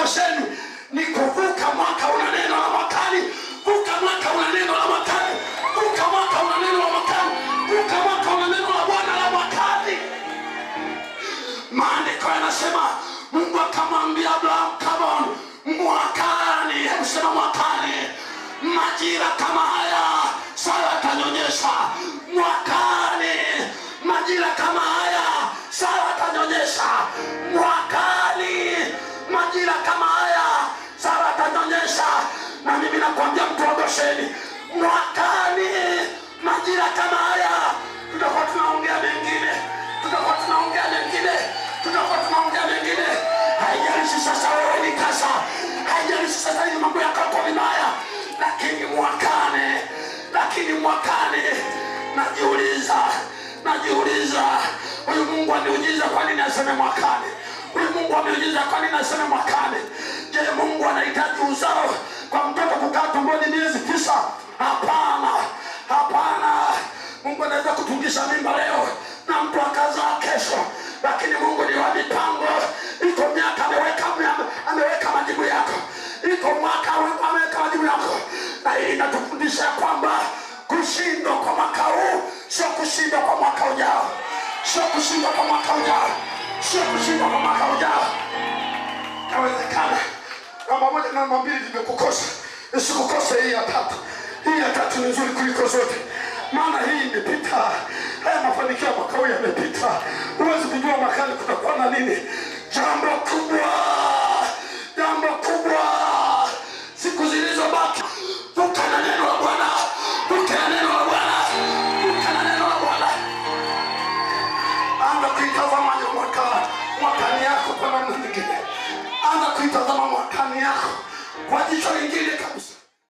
Gosheni ni kuvuka mwaka una neno la mwakani. Vuka mwaka una neno la mwakani. Vuka mwaka una neno la mwakani. Vuka mwaka una neno la Bwana la mwakani. Maandiko yanasema Mungu akamwambia Abraham, come on, mwakani, hebu sema mwakani, majira kama haya Sara atanyonyesha. Mwakani, majira kama haya Sara atanyonyesha. Mwakani, majira kama haya Sara atanyonyesha. Na mimi nakwambia mtu wa Gosheni, mwakani, majira kama haya tutakuwa tunaongea mengine. Tutakuwa tunaongea mengine. Tutakuwa tunaongea mengine. Haijalishi sasa wewe ni kasa. Haijalishi sasa ni mambo yako kwa vibaya. Lakini mwakani najiuliza huyu Mungu ameujiza kwa nini aseme mwakani? Huyu Mungu ameujiza kwa nini aseme mwakani? Je, Mungu anahitaji uzao kwa mtoto kukaa tumboni miezi 9? Hapana. Mungu anaweza kutungisha mimba leo na mtu akazaa kesho, lakini Mungu ni wa mipango. Iko miaka ameweka majibu yako. Iko mwaka ameweka majibu yako. Na hii inatufundisha kwamba kushindwa kwa mwaka huu sio kushindwa kwa mwaka ujao. Sio kushindwa kwa mwaka ujao. Sio kushindwa kwa mwaka ujao. Inawezekana namba moja na namba 2 vimekukosa. Usikukose hii ya tatu. Hii ya tatu ni nzuri kuliko zote. Maana hii imepita. Haya mafanikio ya mwaka huu yamepita. Huwezi kujua mwakani kutakuwa na nini. Jambo kubwa siku zilizobaki. Vuka na neno la Bwana. Vuka na neno la Bwana. Vuka na neno la Bwana. Anza kuitazama mwakani yako kwa namna nyingine. Anza kuitazama mwakani yako kwa